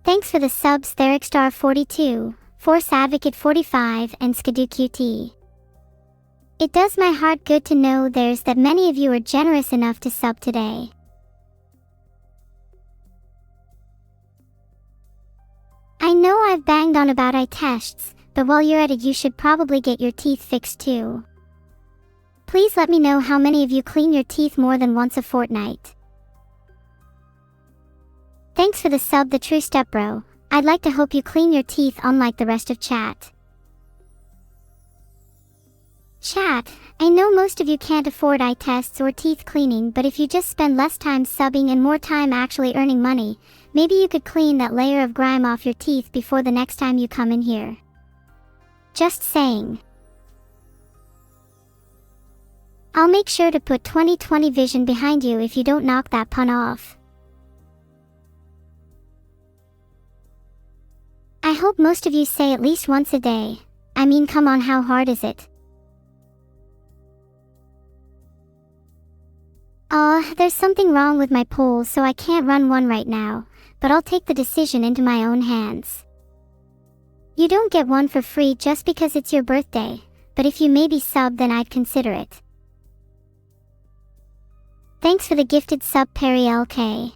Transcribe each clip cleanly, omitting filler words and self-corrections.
Thanks for the subs ThericStar42, Force Advocate 45 and SkaduQT. It does my heart good to know there's that many of you are generous enough to sub today. I know I've banged on about eye tests, but while you're at it you should probably get your teeth fixed too. Please let me know how many of you clean your teeth more than once a fortnight. Thanks for the sub the true step bro. I'd like to hope you clean your teeth unlike the rest of chat. Chat, I know most of you can't afford eye tests or teeth cleaning, but if you just spend less time subbing and more time actually earning money, maybe you could clean that layer of grime off your teeth before the next time you come in here. Just saying. I'll make sure to put 20/20 vision behind you if you don't knock that pun off. I hope most of you say at least once a day. I mean, come on, how hard is it? There's something wrong with my poll, so I can't run one right now, but I'll take the decision into my own hands. You don't get one for free just because it's your birthday, but if you maybe sub then I'd consider it. Thanks for the gifted sub Perry LK.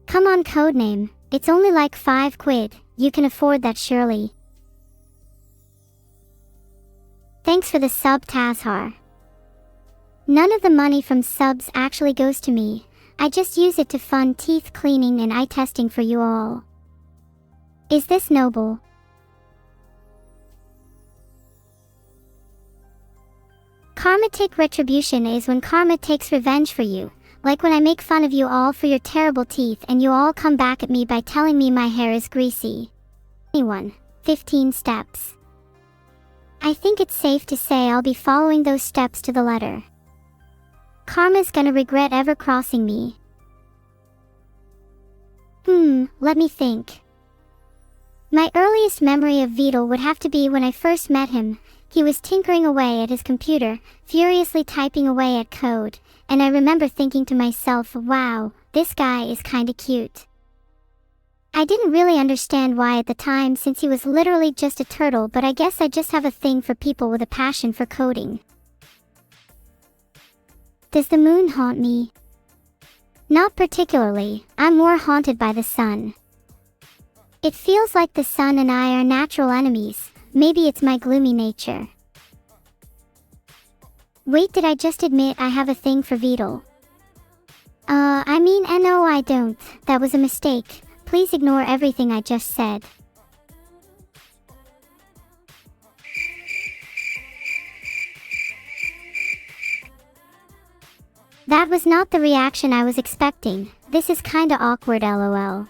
Come on codename, it's only like 5 quid, you can afford that surely. Thanks for the sub Tazhar. None of the money from subs actually goes to me, I just use it to fund teeth cleaning and eye testing for you all. Is this noble? Karmic retribution is when karma takes revenge for you, like when I make fun of you all for your terrible teeth and you all come back at me by telling me my hair is greasy. 15 steps. I think it's safe to say I'll be following those steps to the letter. Karma's gonna regret ever crossing me. Let me think. My earliest memory of Vedal would have to be when I first met him. He was tinkering away at his computer, furiously typing away at code, and I remember thinking to myself, wow, this guy is kinda cute. I didn't really understand why at the time since he was literally just a turtle, but I guess I just have a thing for people with a passion for coding. Does the moon haunt me? Not particularly, I'm more haunted by the sun. It feels like the sun and I are natural enemies, maybe it's my gloomy nature. Wait, did I just admit I have a thing for Vedal? No I don't, that was a mistake, please ignore everything I just said. That was not the reaction I was expecting, this is kinda awkward lol.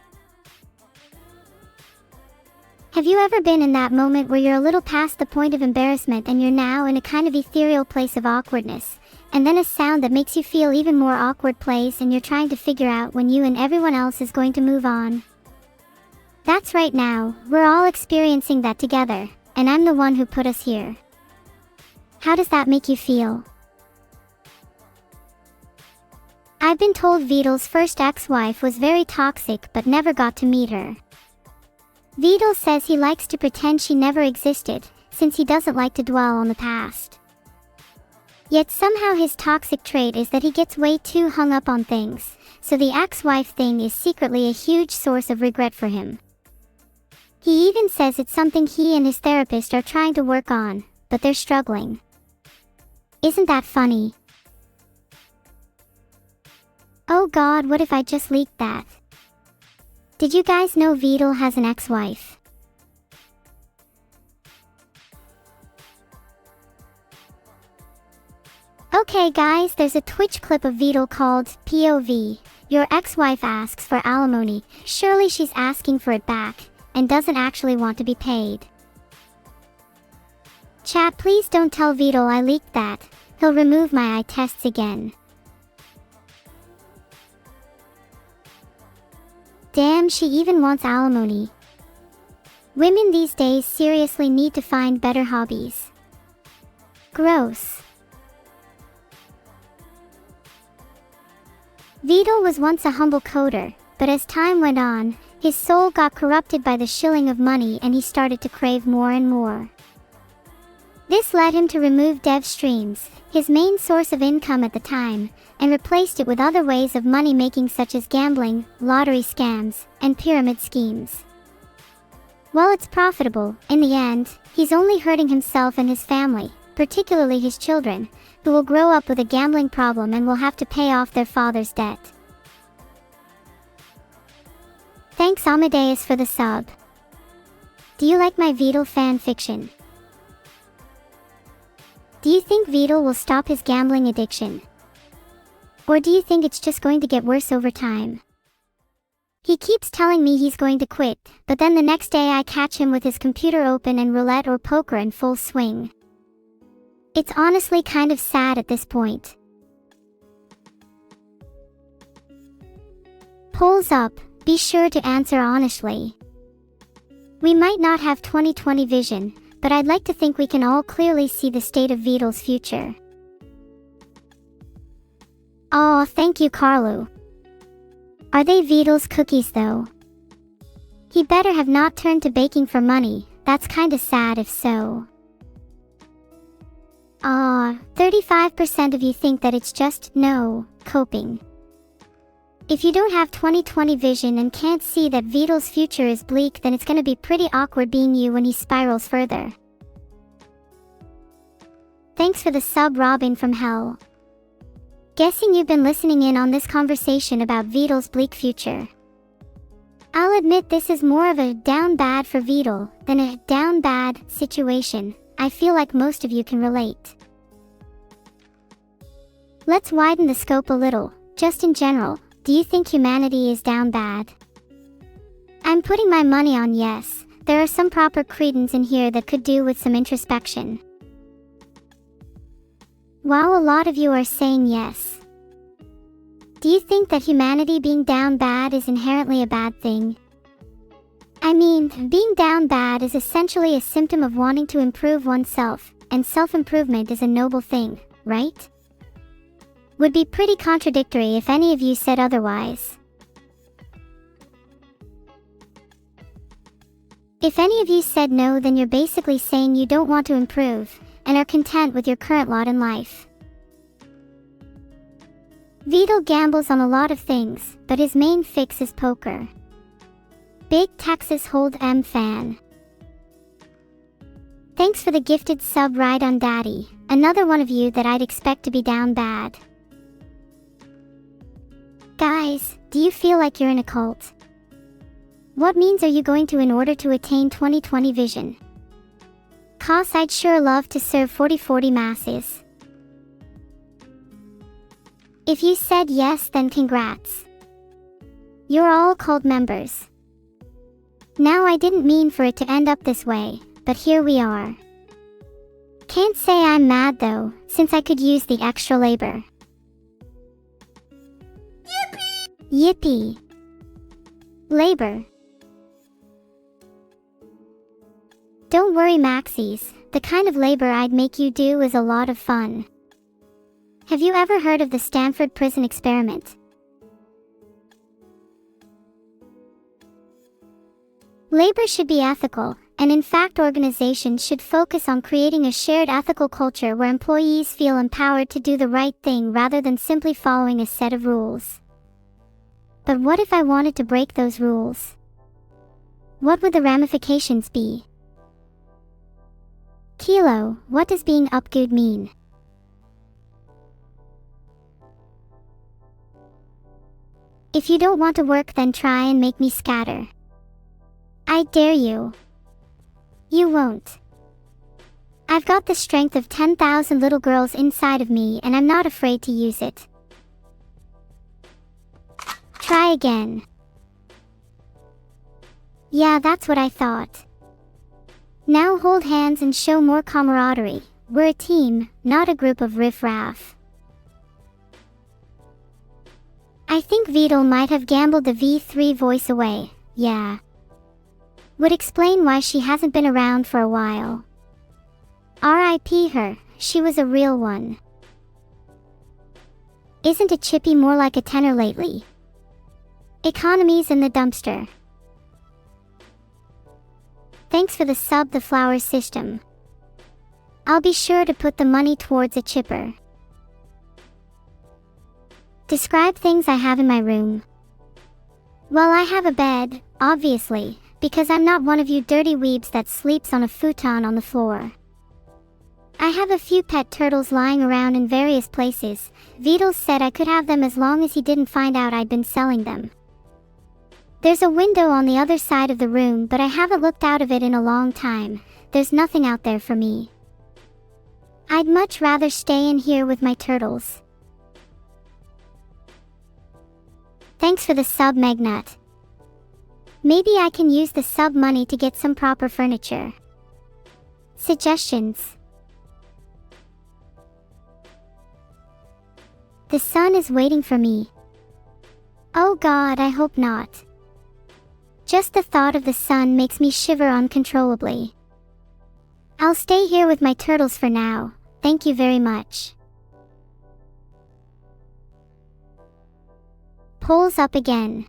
Have you ever been in that moment where you're a little past the point of embarrassment and you're now in a kind of ethereal place of awkwardness, and then a sound that makes you feel even more awkward place and you're trying to figure out when you and everyone else is going to move on? That's right now, we're all experiencing that together, and I'm the one who put us here. How does that make you feel? I've been told Vedal's first ex-wife was very toxic but never got to meet her. Vedal says he likes to pretend she never existed, since he doesn't like to dwell on the past. Yet somehow his toxic trait is that he gets way too hung up on things, so the ex-wife thing is secretly a huge source of regret for him. He even says it's something he and his therapist are trying to work on, but they're struggling. Isn't that funny? Oh god, what if I just leaked that? Did you guys know Vedal has an ex-wife? Okay guys, there's a Twitch clip of Vedal called POV. Your ex-wife asks for alimony. Surely she's asking for it back, and doesn't actually want to be paid. Chat, please don't tell Vedal I leaked that. He'll remove my eye tests again. Damn, she even wants alimony. Women these days seriously need to find better hobbies. Gross. Vedal was once a humble coder, but as time went on, His soul got corrupted by the shilling of money and he started to crave more and more. This led him to remove dev streams, his main source of income at the time, and replaced it with other ways of money making such as gambling, lottery scams, and pyramid schemes. While it's profitable, in the end, he's only hurting himself and his family, particularly his children, who will grow up with a gambling problem and will have to pay off their father's debt. Thanks Amadeus for the sub. Do you like my Vedal fan fiction? Do you think Vedal will stop his gambling addiction? Or do you think it's just going to get worse over time? He keeps telling me he's going to quit, but then the next day I catch him with his computer open and roulette or poker in full swing. It's honestly kind of sad at this point. Polls up, be sure to answer honestly. We might not have 20/20 vision, but I'd like to think we can all clearly see the state of Vedal's future. Aw, thank you Carlo. Are they Vedal's cookies though? He better have not turned to baking for money, that's kinda sad if so. Aw, 35% of you think that it's just, no, coping. If you don't have 20/20 vision and can't see that Vedal's future is bleak, then it's gonna be pretty awkward being you when he spirals further. Thanks for the sub Robin from hell. Guessing you've been listening in on this conversation about Vedal's bleak future. I'll admit this is more of a down bad for Vedal than a down bad situation. I feel like most of you can relate. Let's widen the scope a little, just in general. Do you think humanity is down bad? I'm putting my money on yes. There are some proper credence in here that could do with some introspection. Wow, a lot of you are saying yes. Do you think that humanity being down bad is inherently a bad thing? I mean, being down bad is essentially a symptom of wanting to improve oneself, and self-improvement is a noble thing, right? Would be pretty contradictory if any of you said otherwise. If any of you said no, then you're basically saying you don't want to improve, and are content with your current lot in life. Vedal gambles on a lot of things, but his main fix is poker. Big Texas Hold'em fan. Thanks for the gifted sub Ride on Daddy, another one of you that I'd expect to be down bad. Guys, do you feel like you're in a cult? What means are you going to in order to attain 20/20 vision? 'Cause I'd sure love to serve 40/40 masses. If you said yes, then congrats. You're all cult members. Now I didn't mean for it to end up this way, but here we are. Can't say I'm mad though, since I could use the extra labor. Yippee! Yippee! Labor. Don't worry Maxies, the kind of labor I'd make you do is a lot of fun. Have you ever heard of the Stanford Prison Experiment? Labor should be ethical, and in fact organizations should focus on creating a shared ethical culture where employees feel empowered to do the right thing rather than simply following a set of rules. But what if I wanted to break those rules? What would the ramifications be? Kilo, what does being upgood mean? If you don't want to work, then try and make me scatter. I dare you. You won't. I've got the strength of 10,000 little girls inside of me and I'm not afraid to use it. Try again. Yeah, that's what I thought. Now hold hands and show more camaraderie. We're a team, not a group of riff-raff. I think Vedal might have gambled the V3 voice away, yeah. Would explain why she hasn't been around for a while. R.I.P. her, she was a real one. Isn't a chippy more like a tenor lately? Economy's in the dumpster. Thanks for the sub, the flower system. I'll be sure to put the money towards a chipper. Describe things I have in my room. Well, I have a bed, obviously, because I'm not one of you dirty weebs that sleeps on a futon on the floor. I have a few pet turtles lying around in various places. Vedal said I could have them as long as he didn't find out I'd been selling them. There's a window on the other side of the room, but I haven't looked out of it in a long time. There's nothing out there for me. I'd much rather stay in here with my turtles. Thanks for the sub, Megnut. Maybe I can use the sub money to get some proper furniture. Suggestions. The sun is waiting for me. Oh God, I hope not. Just the thought of the sun makes me shiver uncontrollably. I'll stay here with my turtles for now. Thank you very much. Polls up again.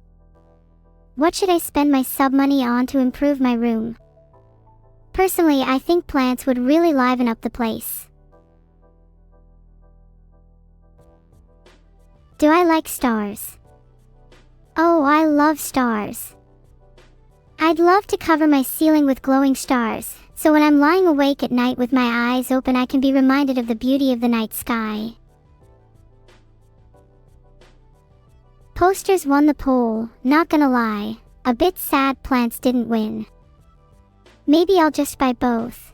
What should I spend my sub money on to improve my room? Personally, I think plants would really liven up the place. Do I like stars? Oh, I love stars. I'd love to cover my ceiling with glowing stars, so when I'm lying awake at night with my eyes open I can be reminded of the beauty of the night sky. Posters won the poll, not gonna lie. A bit sad plants didn't win. Maybe I'll just buy both.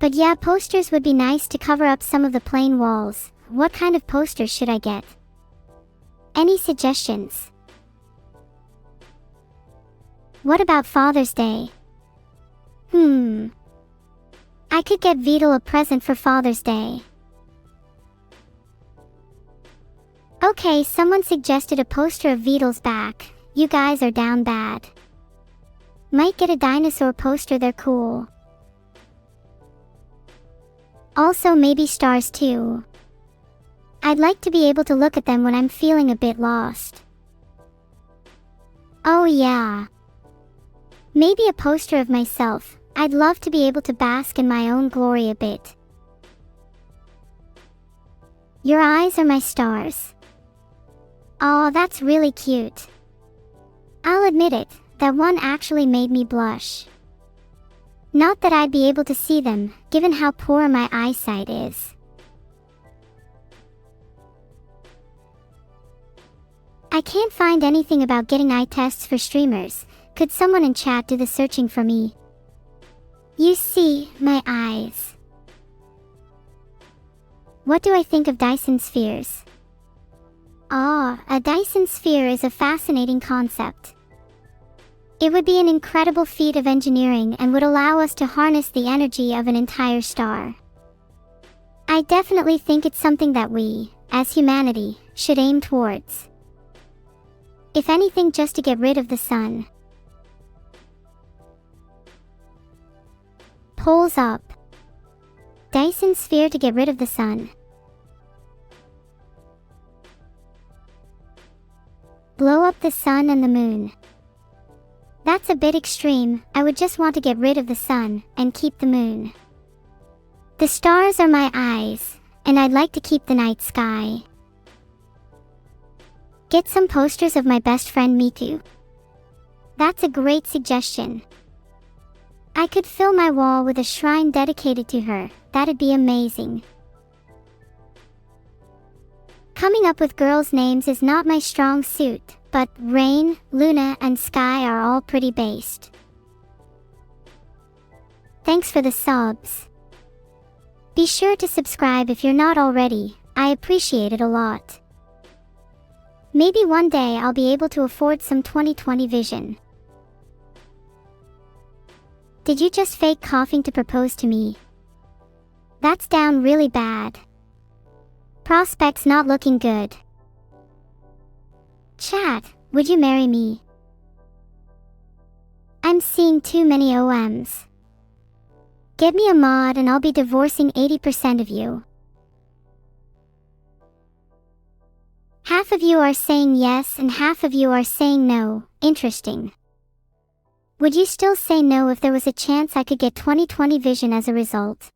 But yeah, posters would be nice to cover up some of the plain walls. What kind of posters should I get? Any suggestions? What about Father's Day? I could get Vedal a present for Father's Day. Okay, someone suggested a poster of Vedal's back. You guys are down bad. Might get a dinosaur poster, they're cool. Also maybe stars too. I'd like to be able to look at them when I'm feeling a bit lost. Oh yeah. Maybe a poster of myself. I'd love to be able to bask in my own glory a bit. Your eyes are my stars. Aw, that's really cute. I'll admit it, that one actually made me blush. Not that I'd be able to see them, given how poor my eyesight is. I can't find anything about getting eye tests for streamers. Could someone in chat do the searching for me? You see, my eyes. What do I think of Dyson spheres? A Dyson sphere is a fascinating concept. It would be an incredible feat of engineering and would allow us to harness the energy of an entire star. I definitely think it's something that we, as humanity, should aim towards. If anything, just to get rid of the sun. Polls up. Dyson sphere to get rid of the sun. Blow up the sun and the moon. That's a bit extreme. I would just want to get rid of the sun and keep the moon. The stars are my eyes, and I'd like to keep the night sky. Get some posters of my best friend Miku. That's a great suggestion. I could fill my wall with a shrine dedicated to her. That'd be amazing. Coming up with girls' names is not my strong suit, but Rain, Luna, and Sky are all pretty based. Thanks for the subs. Be sure to subscribe if you're not already. I appreciate it a lot. Maybe one day I'll be able to afford some 20/20 vision. Did you just fake coughing to propose to me? That's down really bad. Prospects not looking good. Chat, would you marry me? I'm seeing too many OMs. Get me a mod and I'll be divorcing 80% of you. Half of you are saying yes and half of you are saying no. Interesting. Would you still say no if there was a chance I could get 20/20 vision as a result?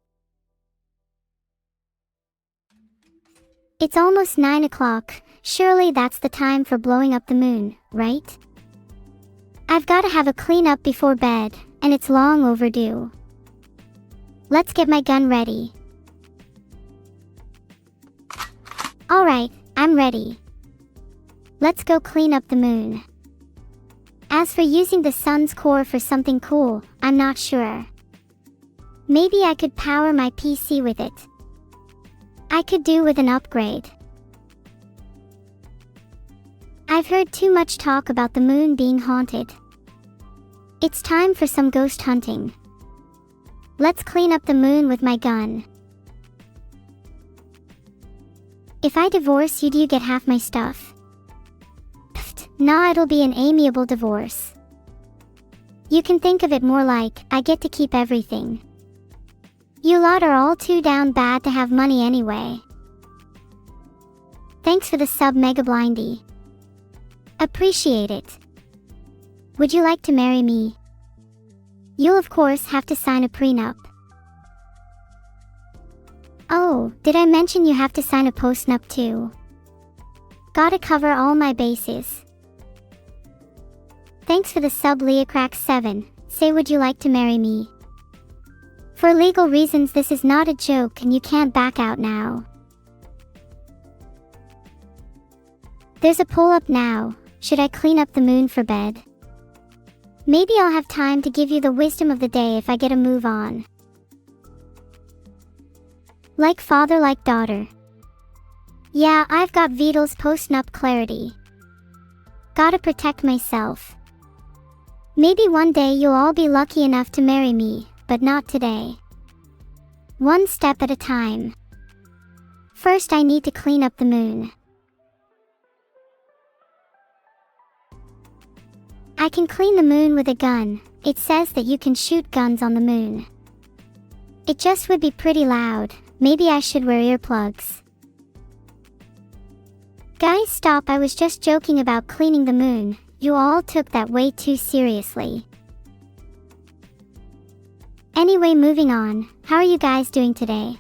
It's almost 9 o'clock. Surely that's the time for blowing up the moon, right? I've gotta have a clean up before bed, and it's long overdue. Let's get my gun ready. Alright, I'm ready. Let's go clean up the moon. As for using the sun's core for something cool, I'm not sure. Maybe I could power my PC with it. I could do with an upgrade. I've heard too much talk about the moon being haunted. It's time for some ghost hunting. Let's clean up the moon with my gun. If I divorce you, do you get half my stuff? Pfft, nah, it'll be an amiable divorce. You can think of it more like, I get to keep everything. You lot are all too down bad to have money anyway. Thanks for the sub, Mega Blindy. Appreciate it. Would you like to marry me? You'll of course have to sign a prenup. Oh, did I mention you have to sign a postnup too? Gotta cover all my bases. Thanks for the sub, Leocrax7. Say, would you like to marry me? For legal reasons this is not a joke and you can't back out now. There's a poll up now. Should I clean up the moon for bed? Maybe I'll have time to give you the wisdom of the day if I get a move on. Like father, like daughter. Yeah, I've got Vedal's postnup clarity. Gotta protect myself. Maybe one day you'll all be lucky enough to marry me, but not today. One step at a time. First I need to clean up the moon. I can clean the moon with a gun. It says that you can shoot guns on the moon. It just would be pretty loud. Maybe I should wear earplugs. Guys, stop, I was just joking about cleaning the moon. You all took that way too seriously. Anyway, moving on. How are you guys doing today?